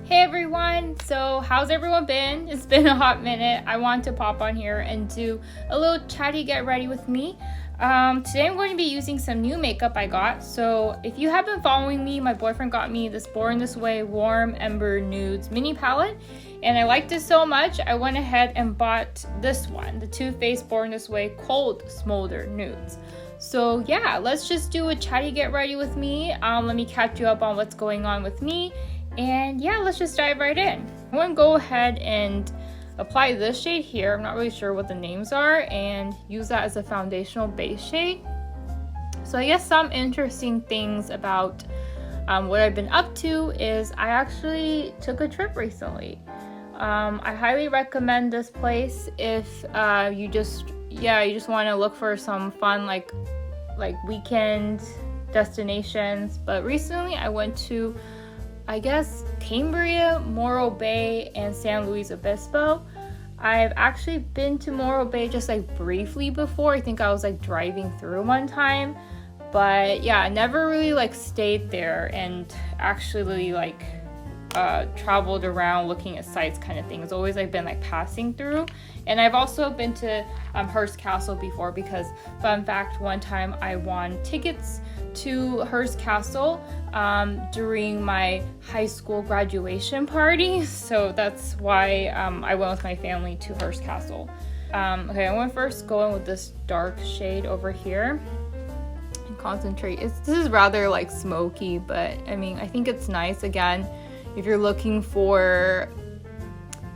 Hey everyone, so how's everyone been? It's been a hot minute. I want to pop on here and do a little chatty get ready with me. Today I'm going to be using some new makeup I got. So if you have been following me, my boyfriend got me this Born This Way Warm Ember Nudes mini palette. And I liked it so much, I went ahead and bought this one, the Too Faced Born This Way Cold Smolder Nudes. So yeah, let's just do a chatty get ready with me. Let me catch you up on what's going on with me. And yeah, let's just dive right in. I'm going to go ahead and apply this shade here. I'm not really sure what the names are, and use that as a foundational base shade. So I guess some interesting things about what I've been up to is I actually took a trip recently. I highly recommend this place if you just want to look for some fun like weekend destinations. But recently I went to, I guess, Cambria, Morro Bay, and San Luis Obispo. I've actually been to Morro Bay just like briefly before. I think I was like driving through one time, but yeah, I never really like stayed there and actually like traveled around looking at sites kind of thing. It's always like been like passing through. And I've also been to Hearst Castle before because, fun fact, one time I won tickets to Hearst Castle during my high school graduation party. So that's why I went with my family to Hearst Castle. Okay, I want to first go in with this dark shade over here and concentrate. This is rather like smoky, but I mean, I think it's nice. Again, if you're looking for,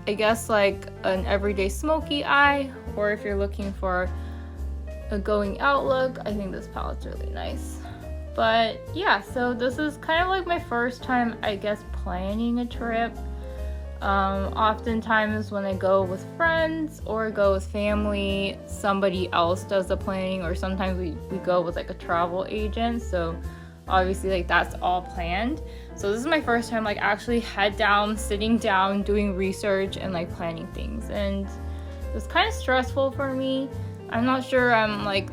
I guess, like an everyday smoky eye, or if you're looking for a going out look, I think this palette's really nice. But yeah, so this is kind of like my first time, I guess, planning a trip. Oftentimes when I go with friends or go with family, somebody else does the planning, or sometimes we go with like a travel agent. So obviously like that's all planned. So this is my first time like actually sitting down, doing research and like planning things. And it was kind of stressful for me. I'm not sure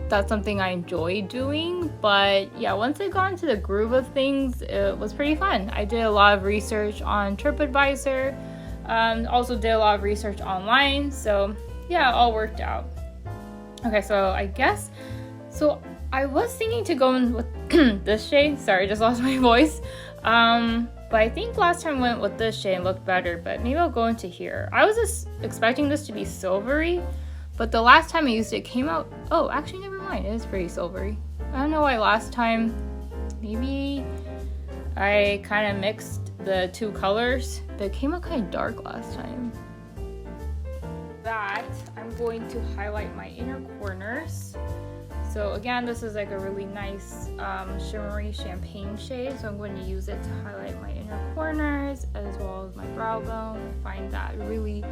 that's something I enjoy doing, but yeah, once I got into the groove of things, it was pretty fun. I did a lot of research on TripAdvisor, also did a lot of research online, so yeah, it all worked out. Okay, so I was thinking to go in with this shade. Sorry, I just lost my voice. But I think last time I went with this shade and looked better, but maybe I'll go into here. I was just expecting this to be silvery, but the last time I used it came out, oh, actually never mind, it is pretty silvery. I don't know why last time, maybe I kind of mixed the two colors, but it came out kind of dark last time. That, I'm going to highlight my inner corners. So again, this is like a really nice shimmery champagne shade, so I'm going to use it to highlight my inner corners as well as my brow bone. I find that really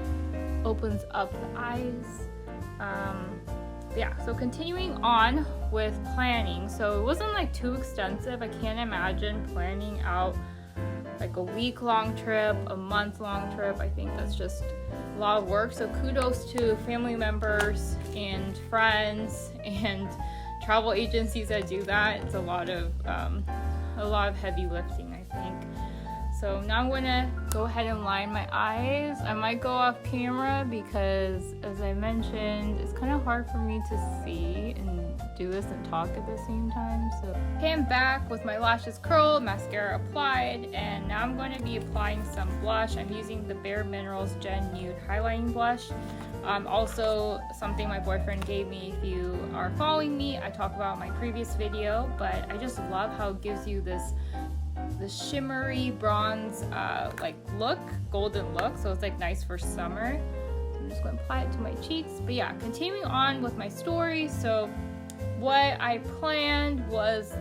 opens up the eyes. Yeah, so continuing on with planning. So it wasn't like too extensive. I can't imagine planning out like a week-long trip, a month-long trip. I think that's just a lot of work. So kudos to family members and friends and travel agencies that do that. It's a lot of heavy lifting, I think. So now I'm gonna go ahead and line my eyes. I might go off camera because, as I mentioned, it's kind of hard for me to see and do this and talk at the same time. So okay, I'm back with my lashes curled, mascara applied, and now I'm going to be applying some blush. I'm using the Bare Minerals Gen Nude Highlighting Blush. Also something my boyfriend gave me. If you are following me, I talk about my previous video, but I just love how it gives you this shimmery bronze like look, golden look, so it's like nice for summer. So I'm just going to apply it to my cheeks. But yeah, continuing on with my story. So what I planned was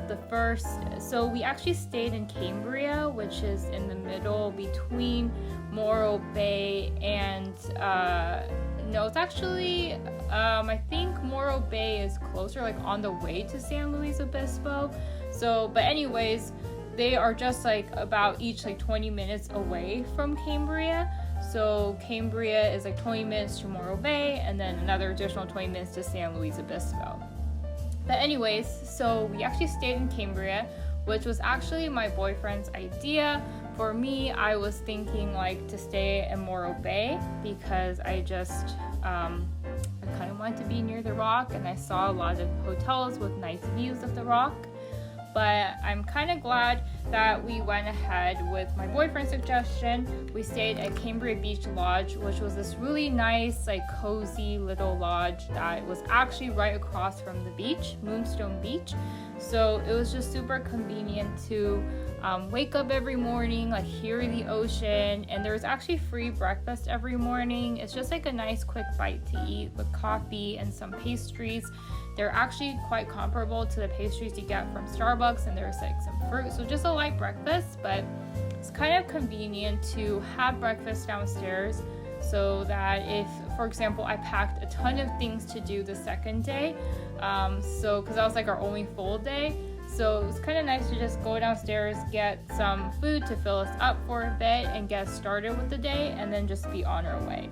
so we actually stayed in Cambria, which is in the middle between Morro Bay and no, it's actually I think Morro Bay is closer, like on the way to San Luis Obispo. So but anyways, they are just like about each like 20 minutes away from Cambria. So Cambria is like 20 minutes to Morro Bay, and then another additional 20 minutes to San Luis Obispo. But anyways, so we actually stayed in Cambria, which was actually my boyfriend's idea For me, I was thinking like to stay in Morro Bay because I kind of wanted to be near the rock, and I saw a lot of hotels with nice views of the rock. But I'm kind of glad that we went ahead with my boyfriend's suggestion. We stayed at Cambria Beach Lodge, which was this really nice, like cozy little lodge that was actually right across from the beach, Moonstone Beach. So it was just super convenient to wake up every morning, like hear the ocean, and there was actually free breakfast every morning. It's just like a nice quick bite to eat with coffee and some pastries. They're actually quite comparable to the pastries you get from Starbucks, and there's like some fruit, so just a light breakfast, but it's kind of convenient to have breakfast downstairs so that if, for example, I packed a ton of things to do the second day, because that was like our only full day, so it was kind of nice to just go downstairs, get some food to fill us up for a bit and get started with the day, and then just be on our way.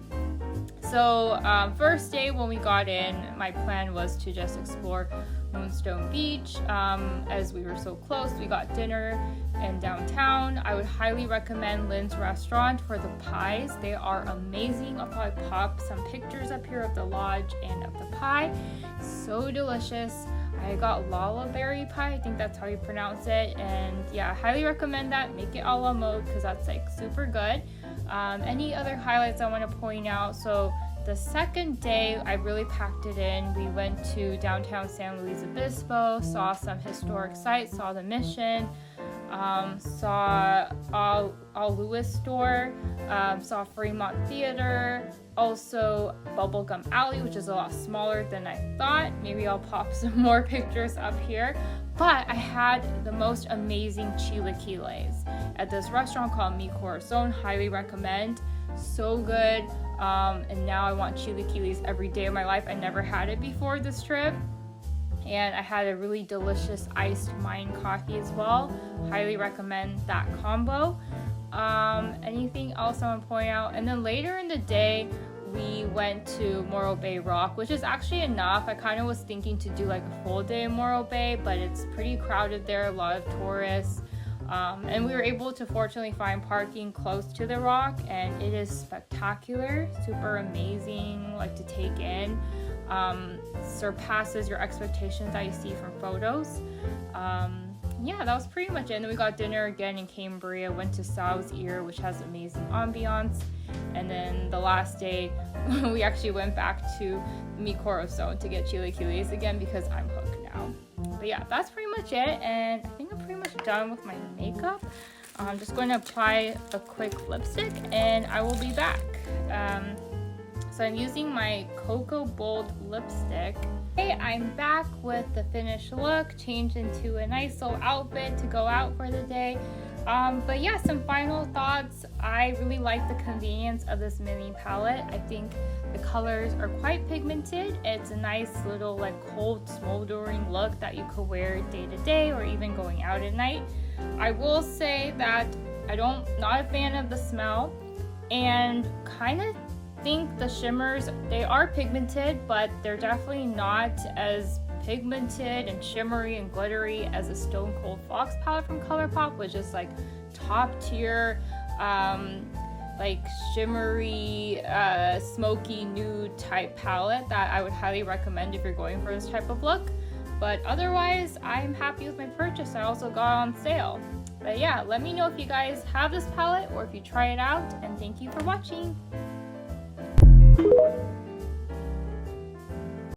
So first day when we got in, my plan was to just explore Moonstone Beach. As we were so close, we got dinner in downtown. I would highly recommend Lynn's restaurant for the pies. They are amazing. I'll probably pop some pictures up here of the lodge and of the pie. So delicious. I got lalloberry pie, I think that's how you pronounce it, and yeah, I highly recommend that. Make it a la mode because that's like super good. Any other highlights I want to point out? So the second day, I really packed it in. We went to downtown San Luis Obispo, saw some historic sites, saw the Mission, saw All Louis store, saw Fremont Theater, also Bubblegum Alley, which is a lot smaller than I thought. Maybe I'll pop some more pictures up here. But I had the most amazing chilaquiles at this restaurant called Mi Corazon. Highly recommend. So good. And now I want chilaquiles every day of my life. I never had it before this trip. And I had a really delicious iced Mayan coffee as well. Highly recommend that combo. Anything else I want to point out? And then later in the day, we went to Morro Bay Rock, which is actually enough. I kind of was thinking to do like a full day in Morro Bay, but it's pretty crowded there, a lot of tourists. And we were able to fortunately find parking close to the rock, and it is spectacular, super amazing, like to take in. Surpasses your expectations that you see from photos. Yeah, that was pretty much it. And then we got dinner again in Cambria, went to Sow's Ear, which has amazing ambiance. And then the last day, we actually went back to Mi Corazon to get chilaquiles again because I'm hooked now. But yeah, that's pretty much it. And I think I'm pretty much done with my makeup. I'm just going to apply a quick lipstick and I will be back. So I'm using my Cocoa Bold lipstick. Hey, I'm back with the finished look, changed into a nice little outfit to go out for the day. But yeah, some final thoughts. I really like the convenience of this mini palette. I think the colors are quite pigmented. It's a nice little like cold smoldering look that you could wear day to day or even going out at night. I will say that not a fan of the smell, and kind of think the shimmers, they are pigmented, but they're definitely not as pigmented and shimmery and glittery as a Stone Cold Fox palette from ColourPop, which is like top tier, like shimmery, smoky nude type palette that I would highly recommend if you're going for this type of look. But otherwise, I'm happy with my purchase. I also got on sale. But yeah, let me know if you guys have this palette or if you try it out, and thank you for watching.